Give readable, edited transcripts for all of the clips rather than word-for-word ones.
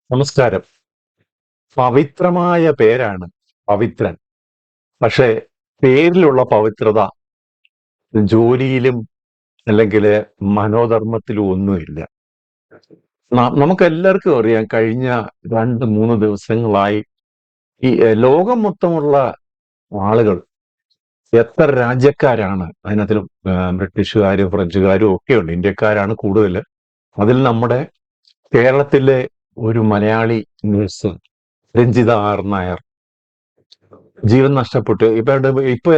നമസ്കാരം. പവിത്രമായ പേരാണ് പവിത്രൻ. പക്ഷേ പേരിലുള്ള പവിത്രത ജോലിയിലും അല്ലെങ്കിൽ മനോധർമ്മത്തിലും ഒന്നുമില്ല. നമുക്ക് എല്ലാവർക്കും അറിയാം, കഴിഞ്ഞ 2-3 ദിവസങ്ങളായി ഈ ലോകം മൊത്തമുള്ള ആളുകൾ, എത്ര രാജ്യക്കാരാണ് അതിനകത്തിലും, ബ്രിട്ടീഷുകാരും ഫ്രഞ്ചുകാരും ഒക്കെ ഉണ്ട്, ഇന്ത്യക്കാരാണ് കൂടുതൽ. അതിൽ നമ്മുടെ കേരളത്തിലെ ഒരു മലയാളി നഴ്സ് രഞ്ജിത ആർ നായർ ജീവൻ നഷ്ടപ്പെട്ടു. ഇപ്പൊ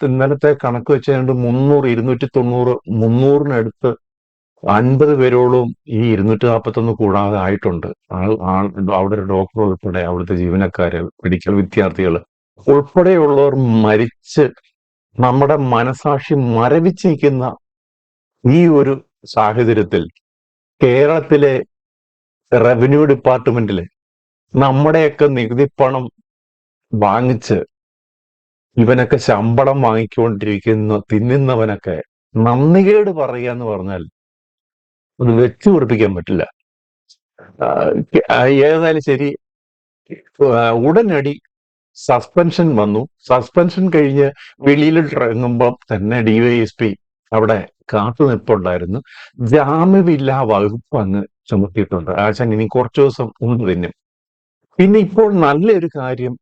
ഇന്നലത്തെ കണക്ക് വെച്ചുകൊണ്ട് 300, 290, 300-നടുത്ത് 50 പേരോളം ഈ 241 കൂടാതെ ആയിട്ടുണ്ട്. അവിടെ ഒരു ഡോക്ടർ ഉൾപ്പെടെ, അവിടുത്തെ ജീവനക്കാര്, മെഡിക്കൽ വിദ്യാർത്ഥികൾ ഉൾപ്പെടെയുള്ളവർ മരിച്ച് നമ്മുടെ മനസാക്ഷി മരവിച്ചിരിക്കുന്ന ഈ ഒരു സാഹചര്യത്തിൽ കേരളത്തിലെ റവന്യൂ ഡിപ്പാർട്ട്മെന്റില് നമ്മുടെയൊക്കെ നികുതി പണം വാങ്ങിച്ച് ഇവനൊക്കെ ശമ്പളം തിന്നുന്നവനൊക്കെ നന്ദികേട് പറയുക എന്ന് പറഞ്ഞാൽ അത് വെച്ചു പൊറിപ്പിക്കാൻ പറ്റില്ല. ഏതായാലും ശരി, ഉടനടി സസ്പെൻഷൻ വന്നു. സസ്പെൻഷൻ കഴിഞ്ഞ് വെളിയിൽ ഇറങ്ങുമ്പോൾ തന്നെ ഡിവൈഎസ്പി അവിടെ കാത്തു നിൽപ്പുണ്ടായിരുന്നു. ജാമ്യമില്ലാ വകുപ്പ് അങ്ങ് ചുമത്തിയിട്ടുണ്ട്. ആശാൻ ഇനി കുറച്ചു ദിവസം ഉണ്ട് തിന്നും. പിന്നെ ഇപ്പോൾ നല്ലൊരു കാര്യം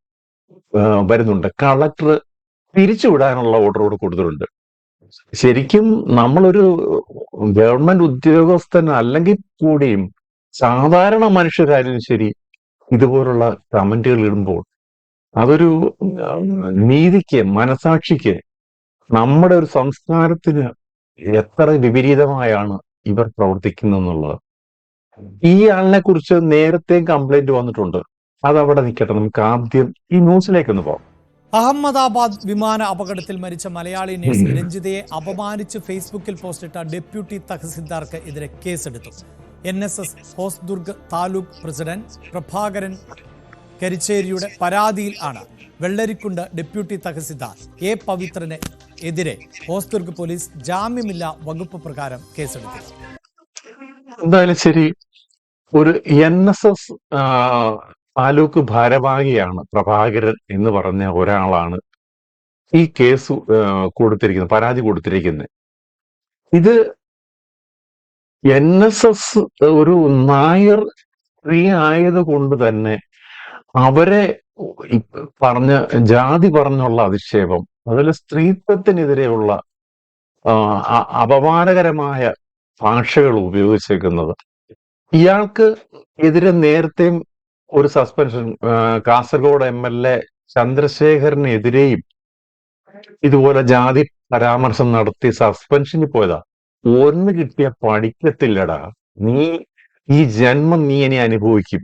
വരുന്നുണ്ട്. കളക്ടർ പിരിച്ചുവിടാനുള്ള ഓർഡർ കൂടെ കൊടുത്തിട്ടുണ്ട്. ശരിക്കും നമ്മളൊരു ഗവൺമെന്റ് ഉദ്യോഗസ്ഥൻ അല്ലെങ്കിൽ കൂടിയും സാധാരണ മനുഷ്യരായാലും ശരി, ഇതുപോലുള്ള കമന്റുകൾ ഇടുമ്പോൾ അതൊരു നീതിക്ക്, മനസാക്ഷിക്ക്, നമ്മുടെ ഒരു സംസ്കാരത്തിന് എത്ര വിപരീതമായാണ് ഇവർ പ്രവർത്തിക്കുന്നതെന്നുള്ളത്. ഈ ആളിനെ കുറിച്ച് നേരത്തെ കംപ്ലൈന്റ് വന്നിട്ടുണ്ട്. അതവിടെ നിൽക്കട്ടെ, നമുക്ക് ആദ്യം ഈ ന്യൂസിലേക്കൊന്ന് പോകാം. അഹമ്മദാബാദ് വിമാന അപകടത്തിൽ മരിച്ച മലയാളി നഴ്സ് രഞ്ജിതയെ അപമാനിച്ച് ഫേസ്ബുക്കിൽ പോസ്റ്റിട്ട ഡെപ്യൂട്ടി തഹസിൽദാർക്ക് എതിരെ കേസെടുത്തു. NSS ഹോസ്ദുർഗ് താലൂക്ക് പ്രസിഡന്റ് പ്രഭാകരൻ കരിച്ചേരിയുടെ പരാതിയിൽ ആണ് വെള്ളരിക്കുണ്ട് ഡെപ്യൂട്ടി തഹസിൽദാർ പവിത്രന് എതിരെ ഹോസ്ദുർഗ് പോലീസ് ജാമ്യമില്ലാ വകുപ്പ് പ്രകാരം കേസെടുത്തത്. എന്തായാലും ശരി, ഒരു NSS താലൂക്ക് ഭാരവാഹിയാണ് പ്രഭാകരൻ എന്ന് പറഞ്ഞ ഒരാളാണ് ഈ കേസ് കൊടുത്തിരിക്കുന്നത്, പരാതി കൊടുത്തിരിക്കുന്നത്. ഇത് NSS ഒരു നായർ സ്ത്രീ ആയതുകൊണ്ട് തന്നെ അവരെ ജാതി പറഞ്ഞുള്ള അധിക്ഷേപം, അതുപോലെ സ്ത്രീത്വത്തിനെതിരെയുള്ള അപമാനകരമായ ഭാഷകൾ ഉപയോഗിച്ചേക്കുന്നത്. ഇയാൾക്ക് എതിരെ നേരത്തെയും ഒരു സസ്പെൻഷൻ, കാസർഗോഡ് MLA ചന്ദ്രശേഖരനെതിരെയും ഇതുപോലെ ജാതി പരാമർശം നടത്തി സസ്പെൻഷനിൽ പോയതാ. ഒന്ന് കിട്ടിയ പഠിക്കത്തില്ലടാ, നീ ഈ ജന്മം നീ ഇനി അനുഭവിക്കും.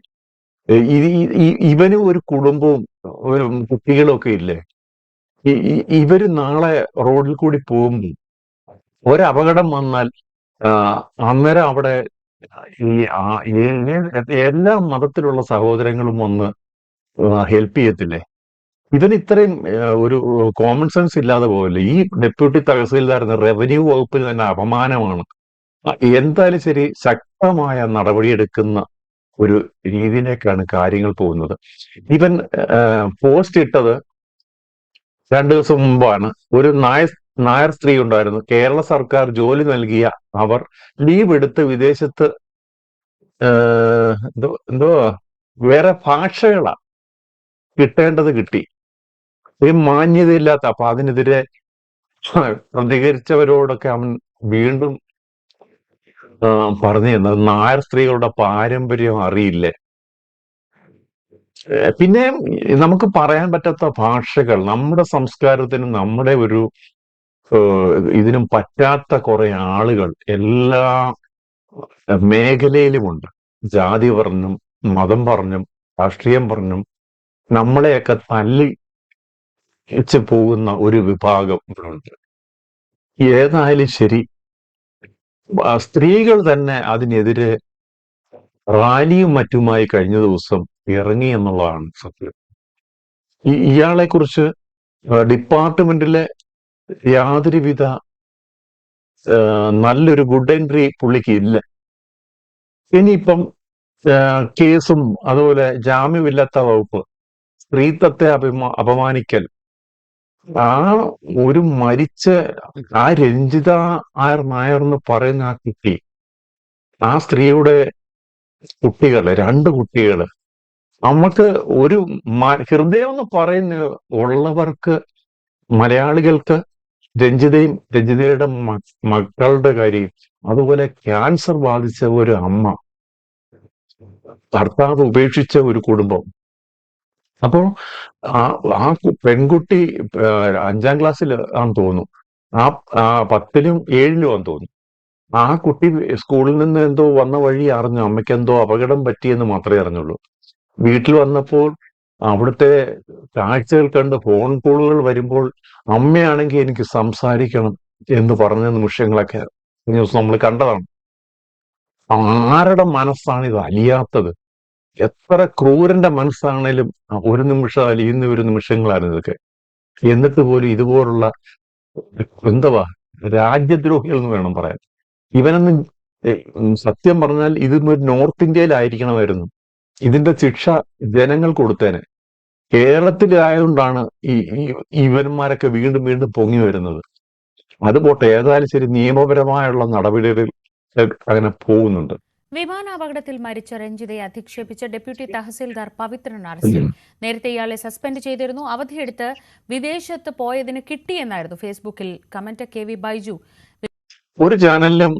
ഇവന് ഒരു കുടുംബവും ഒരു കുട്ടികളും ഒക്കെ ഇല്ലേ? ഇവര് നാളെ റോഡിൽ കൂടി പോകുമ്പോൾ ഒരപകടം വന്നാൽ അന്നേരം അവിടെ എല്ലാ മതത്തിലുള്ള സഹോദരങ്ങളും വന്ന് ഹെൽപ്പ് ചെയ്യത്തില്ലേ? ഇവന് ഇത്രയും ഒരു കോമൺ സെൻസ് ഇല്ലാതെ പോകല്ലേ? ഈ ഡെപ്യൂട്ടി തഹസീൽദാർ റവന്യൂ വകുപ്പിൽ തന്നെ അപമാനമാണ്. എന്തായാലും ശരി, ശക്തമായ നടപടിയെടുക്കുന്ന ഒരു രീതിയിലേക്കാണ് കാര്യങ്ങൾ പോകുന്നത്. ഇവൻ പോസ്റ്റ് ഇട്ടത് 2 ദിവസം മുമ്പാണ്. ഒരു നായർ സ്ത്രീ ഉണ്ടായിരുന്നു, കേരള സർക്കാർ ജോലി നൽകിയ അവർ ലീവ് എടുത്ത് വിദേശത്ത് എന്തോ വേറെ ഭാഷകളാ കിട്ടേണ്ടത് കിട്ടി. ഈ മാന്യതയില്ലാത്ത, അപ്പൊ അതിനെതിരെ പ്രതികരിച്ചവരോടൊക്കെ അവൻ വീണ്ടും പറഞ്ഞു തന്നത് നായർ സ്ത്രീകളുടെ പാരമ്പര്യം അറിയില്ലേ. പിന്നെ നമുക്ക് പറയാൻ പറ്റാത്ത ഭാഷകൾ, നമ്മുടെ സംസ്കാരത്തിനും നമ്മുടെ ഒരു ഇതിനും പറ്റാത്ത കുറെ ആളുകൾ എല്ലാ മേഖലയിലുമുണ്ട്. ജാതി പറഞ്ഞും മതം പറഞ്ഞും രാഷ്ട്രീയം പറഞ്ഞും നമ്മളെയൊക്കെ തല്ലി പോകുന്ന ഒരു വിഭാഗം ഉണ്ട്. ഏതായാലും ശരി, സ്ത്രീകൾ തന്നെ അതിനെതിരെ റാലിയും മറ്റുമായി കഴിഞ്ഞ ദിവസം ഇറങ്ങി എന്നുള്ളതാണ് സത്യം. ഇയാളെ കുറിച്ച് ഡിപ്പാർട്ട്മെന്റിലെ യാതൊരുവിധ നല്ലൊരു ഗുഡ് എൻട്രി പുള്ളിക്ക് ഇല്ല. ഇനിയിപ്പം കേസും അതുപോലെ ജാമ്യമില്ലാത്ത വകുപ്പ്, സ്ത്രീത്വത്തെ അപമാനിക്കൽ, ആ ഒരു മരിച്ച ആ രഞ്ജിത നായർ എന്ന് പറയുന്ന ആ കുട്ടി, ആ സ്ത്രീയുടെ കുട്ടികള്, 2 കുട്ടികള്, നമുക്ക് ഒരു ഹൃദയം എന്ന് പറയുന്ന ഉള്ളവർക്ക്, മലയാളികൾക്ക്, രഞ്ജിതയുടെ മക്കളുടെ കാര്യം, അതുപോലെ ക്യാൻസർ ബാധിച്ച ഒരു അമ്മ, ഭർത്താവ് ഉപേക്ഷിച്ച ഒരു കുടുംബം. അപ്പോൾ ആ ആ പെൺകുട്ടി 5ാം ക്ലാസ്സിൽ ആണെന്ന് തോന്നുന്നു, ആ 10ലും 7ലും ആണെന്ന് തോന്നുന്നു. ആ കുട്ടി സ്കൂളിൽ നിന്ന് എന്തോ വന്ന വഴി അറിഞ്ഞു അമ്മയ്ക്ക് എന്തോ അപകടം പറ്റിയെന്ന് മാത്രമേ അറിഞ്ഞുള്ളൂ. വീട്ടിൽ വന്നപ്പോൾ അവിടുത്തെ കാഴ്ചകൾ കണ്ട് ഫോൺ കോളുകൾ വരുമ്പോൾ അമ്മയാണെങ്കിൽ എനിക്ക് സംസാരിക്കണം എന്ന് പറഞ്ഞ നിമിഷങ്ങളൊക്കെ ന്യൂസ് നമ്മൾ കണ്ടതാണ്. ആരുടെ മനസ്സാണ് ഇത് അലിയാത്തത്? എത്ര ക്രൂരന്റെ മനസ്സാണേലും ഒരു നിമിഷം അലിയുന്ന ഒരു നിമിഷങ്ങളാണ് ഇതൊക്കെ. എന്നിട്ട് പോലും ഇതുപോലുള്ള എന്തുവാ രാജ്യദ്രോഹികൾ എന്ന് വേണം പറയാൻ. ഇവനൊന്നും സത്യം പറഞ്ഞാൽ ഇതൊന്നും നോർത്ത് ഇന്ത്യയിലായിരിക്കണമായിരുന്നു. ഇതിന്റെ ശിക്ഷ ജനങ്ങൾ കൊടുത്തേനെ. കേരളത്തിലായതുകൊണ്ടാണ് ഇവന്മാരൊക്കെ വീണ്ടും വീണ്ടും പൊങ്ങി വരുന്നത്. അത് പോട്ടെ, ഏതായാലും ശരി, നിയമപരമായുള്ള നടപടികൾ അങ്ങനെ പോകുന്നുണ്ട്. വിമാനാപകടത്തിൽ മരിച്ച രഞ്ജിതയെ അധിക്ഷേപിച്ച ഡെപ്യൂട്ടി തഹസിൽദാർ പവിത്രൻ അറസ്റ്റിൽ. നേരത്തെ ഇയാളെ സസ്പെൻഡ് ചെയ്തിരുന്നു. അവധിയെടുത്ത് വിദേശത്ത് പോയതിന് കിട്ടിയെന്നായിരുന്നു ഫേസ്ബുക്കിൽ കമന്റ്. KV ബൈജു. ഒരു ചാനലിലും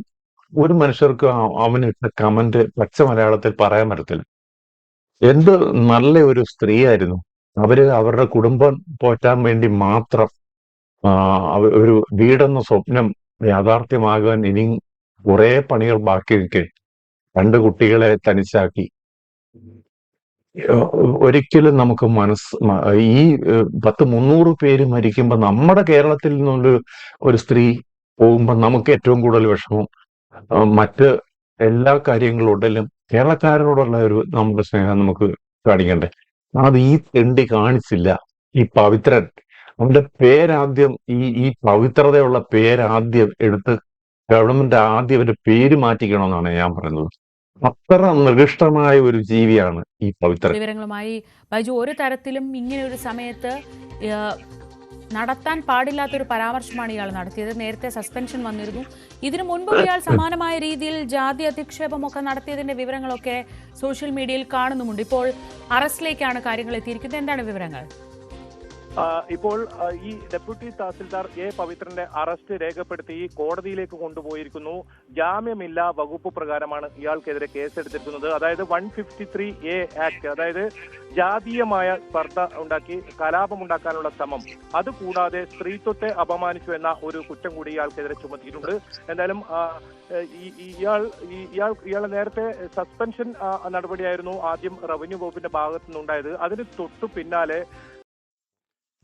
ഒരു മനുഷ്യർക്ക് അവനിട്ട കമന്റ് പച്ച മലയാളത്തിൽ പറയാൻ പറ്റത്തില്ല. എന്ത് നല്ല ഒരു സ്ത്രീയായിരുന്നു. അവരുടെ കുടുംബം പോറ്റാൻ വേണ്ടി മാത്രം ഒരു വീടെന്ന സ്വപ്നം യാഥാർത്ഥ്യമാകാൻ ഇനി കുറെ പണികൾ ബാക്കി നിൽക്കെ 2 കുട്ടികളെ തനിച്ചാക്കി. ഒരിക്കലും നമുക്ക് ഈ 300 പേര് മരിക്കുമ്പോൾ നമ്മുടെ കേരളത്തിൽ നിന്നുള്ള ഒരു സ്ത്രീ പോകുമ്പോൾ നമുക്ക് ഏറ്റവും കൂടുതൽ വിഷമം മറ്റ് എല്ലാ കാര്യങ്ങളോടും കേരളക്കാരോടുള്ള ഒരു നമ്മുടെ സ്നേഹം നമുക്ക് കാണിക്കണ്ടേ. അത് ഈ തെണ്ടി കാണിച്ചില്ല. ഈ പവിത്രൻ, അവന്റെ പേരാദ്യം, ഈ പവിത്രതയുള്ള പേരാദ്യം എടുത്ത് ഗവൺമെന്റ് ആദ്യം അവന്റെ പേര് മാറ്റിക്കണമെന്നാണ് ഞാൻ പറയുന്നത്. അത്ര നികൃഷ്ടമായ ഒരു ജീവിയാണ് ഈ പവിത്രൻ. വിവരങ്ങളുമായി ബൈജു, ഒരു തരത്തിലും ഇങ്ങനെ ഒരു സമയത്ത് നടത്താൻ പാടില്ലാത്തൊരു പരാമർശമാണ് ഇയാൾ നടത്തിയത്. നേരത്തെ സസ്പെൻഷൻ വന്നിരുന്നു. ഇതിനു മുൻപ് ഇയാൾ സമാനമായ രീതിയിൽ ജാതി അധിക്ഷേപമൊക്കെ നടത്തിയതിന്റെ വിവരങ്ങളൊക്കെ സോഷ്യൽ മീഡിയയിൽ കാണുന്നുമുണ്ട്. ഇപ്പോൾ അറസ്റ്റിലേക്കാണ് കാര്യങ്ങൾ എത്തിയിരിക്കുന്നത്. എന്താണ് വിവരങ്ങൾ? ഇപ്പോൾ ഈ ഡെപ്യൂട്ടി തഹസിൽദാർ പവിത്രന്റെ അറസ്റ്റ് രേഖപ്പെടുത്തി കോടതിയിലേക്ക് കൊണ്ടുപോയിരിക്കുന്നു. ജാമ്യമില്ലാ വകുപ്പ് പ്രകാരമാണ് ഇയാൾക്കെതിരെ കേസെടുത്തിരിക്കുന്നത്. അതായത് 153A ആക്ട്, അതായത് ജാതീയമായ സ്പർദ്ധ ഉണ്ടാക്കി കലാപമുണ്ടാക്കാനുള്ള ശ്രമം, അതുകൂടാതെ സ്ത്രീത്വത്തെ അപമാനിച്ചു എന്ന ഒരു കുറ്റം കൂടി ഇയാൾക്കെതിരെ ചുമത്തിയിട്ടുണ്ട്. എന്തായാലും ഇയാൾ നേരത്തെ സസ്പെൻഷൻ നടപടിയായിരുന്നു ആദ്യം റവന്യൂ വകുപ്പിന്റെ ഭാഗത്തു നിന്നുണ്ടായത്. അതിന് തൊട്ടു പിന്നാലെ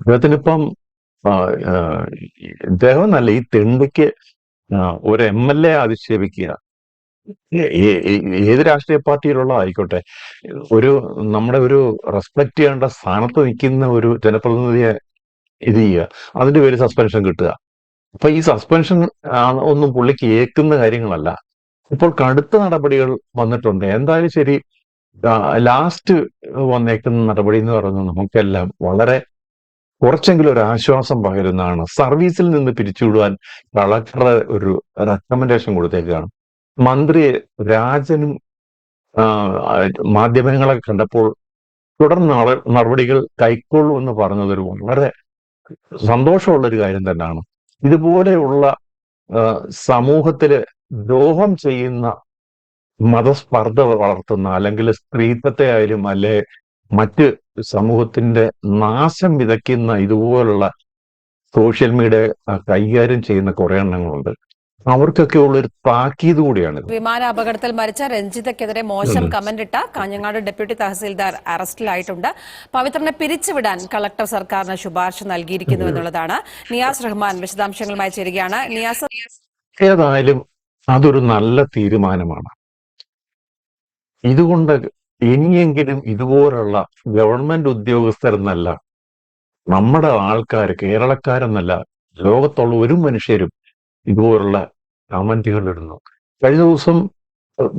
അദ്ദേഹത്തിനിപ്പം ഇദ്ദേഹം നല്ല ഈ തെണ്ടിക്ക് ഒരു MLA അധിക്ഷേപിക്കുക, ഏത് രാഷ്ട്രീയ പാർട്ടിയിലുള്ള ആയിക്കോട്ടെ, നമ്മുടെ ഒരു റെസ്പെക്ട് ചെയ്യേണ്ട സ്ഥാനത്ത് നിൽക്കുന്ന ഒരു ജനപ്രതിനിധിയെ ഇത് ചെയ്യുക, അതിന്റെ പേര് സസ്പെൻഷൻ കിട്ടുക. അപ്പൊ ഈ സസ്പെൻഷൻ ഒന്നും പുള്ളിക്ക് ഏക്കുന്ന കാര്യങ്ങളല്ല. ഇപ്പോൾ കടുത്ത നടപടികൾ വന്നിട്ടുണ്ട്. എന്തായാലും ശരി, ലാസ്റ്റ് വന്നേക്കുന്ന നടപടി എന്ന് പറയുന്നത് നമുക്കെല്ലാം വളരെ കുറച്ചെങ്കിലും ഒരു ആശ്വാസം പകരുന്നതാണ്. സർവീസിൽ നിന്ന് പിരിച്ചുവിടുവാൻ കളക്ടർ ഒരു റെക്കമെൻഡേഷൻ കൊടുത്തേക്കാണ്. മന്ത്രി രാജനും മാധ്യമങ്ങളെ കണ്ടപ്പോൾ തുടർ നടപടികൾ കൈക്കൊള്ളുമെന്ന് പറഞ്ഞത് ഒരു വളരെ സന്തോഷമുള്ളൊരു കാര്യം തന്നെയാണ്. ഇതുപോലെയുള്ള സമൂഹത്തില് ദ്രോഹം ചെയ്യുന്ന, മതസ്പർദ്ധ വളർത്തുന്ന, അല്ലെങ്കിൽ സ്ത്രീത്വത്തെ ആയാലും അല്ലെ മറ്റ് സമൂഹത്തിന്റെ നാശം വിതയ്ക്കുന്ന ഇതുപോലുള്ള സോഷ്യൽ മീഡിയ കൈകാര്യം ചെയ്യുന്ന കുറെ എണ്ണങ്ങളുണ്ട്. അവർക്കൊക്കെ ഉള്ളൊരു താക്കീത് കൂടിയാണ്. വിമാന അപകടത്തിൽ മരിച്ച രഞ്ജിതയ്ക്കെതിരെ മോശം കമന്റ് ഇട്ട കാഞ്ഞങ്ങാട് ഡെപ്യൂട്ടി തഹസിൽദാർ അറസ്റ്റിലായിട്ടുണ്ട്. പവിത്രനെ പിരിച്ചുവിടാൻ കളക്ടർ സർക്കാരിന് ശുപാർശ നൽകിയിരിക്കുന്നു എന്നുള്ളതാണ്. നിയാസ് റഹ്മാൻ വിശദാംശങ്ങളുമായി ചേരുകയാണ്. നിയാസ്, ഏതായാലും അതൊരു നല്ല തീരുമാനമാണ്. ഇതുകൊണ്ട് ഇനിയെങ്കിലും ഇതുപോലുള്ള ഗവൺമെന്റ് ഉദ്യോഗസ്ഥരെന്നല്ല, നമ്മുടെ ആൾക്കാർ, കേരളക്കാരെന്നല്ല, ലോകത്തുള്ള ഒരു മനുഷ്യരും ഇതുപോലുള്ള കമന്റുകൾ ഇടുന്നു. കഴിഞ്ഞ ദിവസം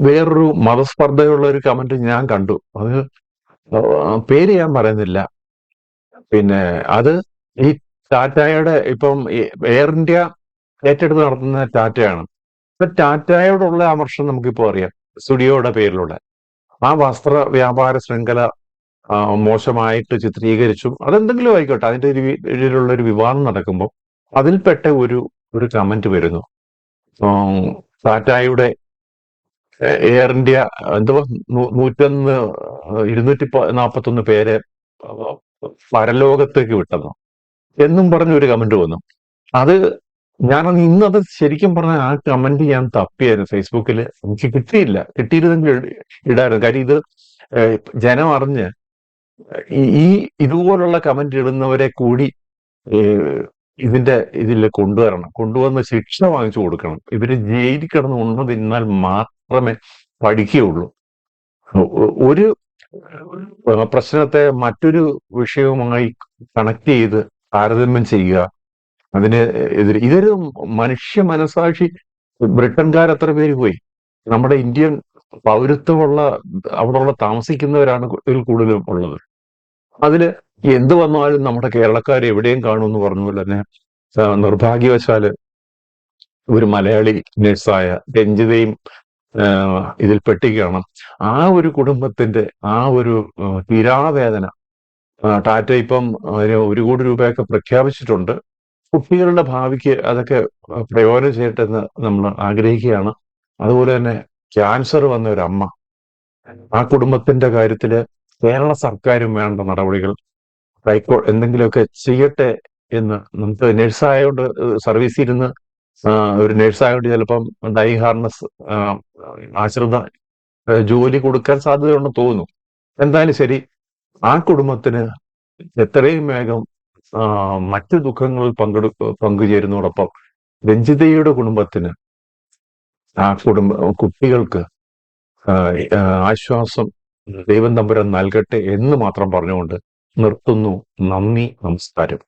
വേറൊരു മതസ്പർദ്ധയുള്ള ഒരു കമന്റ് ഞാൻ കണ്ടു. അത് പേര് ഞാൻ പറയുന്നില്ല. പിന്നെ അത് ഈ ടാറ്റയുടെ ഇപ്പം എയർ ഇന്ത്യ ഏറ്റെടുത്ത് നടത്തുന്ന ടാറ്റയാണ്. ഇപ്പൊ ടാറ്റയോടുള്ള അമർഷം നമുക്കിപ്പോ അറിയാം, സ്റ്റുഡിയോയുടെ പേരിലുള്ള ആ വസ്ത്ര വ്യാപാര ശൃംഖല മോശമായിട്ട് ചിത്രീകരിച്ചും അതെന്തെങ്കിലും ആയിക്കോട്ടെ, അതിന്റെ ഇതിലുള്ള ഒരു വിവാദം നടക്കുമ്പോൾ അതിൽപ്പെട്ട ഒരു കമന്റ് വരുന്നു. ടാറ്റയുടെ എയർ ഇന്ത്യ എന്തുവാ 241 പേരെ പരലോകത്തേക്ക് വിട്ടെന്നോ എന്നും പറഞ്ഞൊരു കമന്റ് വന്നു. അത് ഞാനത് ഇന്നത് ശരിക്കും പറഞ്ഞ ആ കമന്റ് ഞാൻ തപ്പിയായിരുന്നു ഫേസ്ബുക്കിൽ, എനിക്ക് കിട്ടിയിരുന്നെങ്കിൽ ഇടായിരുന്നു. കാര്യം ഇത് ജനം അറിഞ്ഞ് ഈ ഇതുപോലുള്ള കമന്റ് ഇടുന്നവരെ കൂടി ഇതിൽ കൊണ്ടുവന്ന് ശിക്ഷ വാങ്ങിച്ചു കൊടുക്കണം. ഇവര് ജയിലിൽ കിടന്ന് ഉണ്ണ തിന്നാൽ മാത്രമേ പഠിക്കുകയുള്ളൂ. ഒരു പ്രശ്നത്തെ മറ്റൊരു വിഷയവുമായി കണക്ട് ചെയ്ത് താരതമ്യം ചെയ്യുക, അതിന് എതിരെ ഇതൊരു മനുഷ്യ മനസാക്ഷി. ബ്രിട്ടൻകാർ എത്ര പേര് പോയി? നമ്മുടെ ഇന്ത്യൻ പൗരത്വമുള്ള അവിടെയുള്ള താമസിക്കുന്നവരാണ് ഇതിൽ കൂടുതലും ഉള്ളത്. അതില് എന്ത് വന്നാലും നമ്മുടെ കേരളക്കാർ എവിടെയും കാണുമെന്ന് പറഞ്ഞ പോലെ തന്നെ നിർഭാഗ്യവശാല് ഒരു മലയാളി നഴ്സായ രഞ്ജിതയും ഇതിൽ പെട്ടിക്കുകയാണ്. ആ ഒരു കുടുംബത്തിന്റെ ആ ഒരു തീരാവേദന ടാറ്റ ഇപ്പം 1 കോടി രൂപയൊക്കെ പ്രഖ്യാപിച്ചിട്ടുണ്ട്. കുട്ടികളുടെ ഭാവിക്ക് അതൊക്കെ പ്രയോജനം ചെയ്യട്ടെന്ന് നമ്മൾ ആഗ്രഹിക്കുകയാണ്. അതുപോലെ തന്നെ ക്യാൻസർ വന്ന ഒരു അമ്മ, ആ കുടുംബത്തിന്റെ കാര്യത്തില് കേരള സർക്കാരും വേണ്ട നടപടികൾ എന്തെങ്കിലുമൊക്കെ ചെയ്യട്ടെ എന്ന്. നമുക്ക് നഴ്സായോണ്ട് സർവീസിൽ ഇരുന്ന് ഒരു നഴ്സായോണ്ട് ചിലപ്പം ഡൈ ഹാർനസ് ആശ്രിത ജോലി കൊടുക്കാൻ സാധ്യതയുണ്ടെന്ന് തോന്നുന്നു. എന്തായാലും ശരി, ആ കുടുംബത്തിന് എത്രയും വേഗം മറ്റു ദുഃഖങ്ങളിൽ പങ്കുചേരുന്നതോടൊപ്പം രഞ്ജിതയുടെ കുടുംബത്തിന്, ആ കുട്ടികൾക്ക് ആശ്വാസം ദൈവം തമ്പുരാൻ നൽകട്ടെ എന്ന് മാത്രം പറഞ്ഞുകൊണ്ട് നിർത്തുന്നു. നന്ദി, നമസ്കാരം.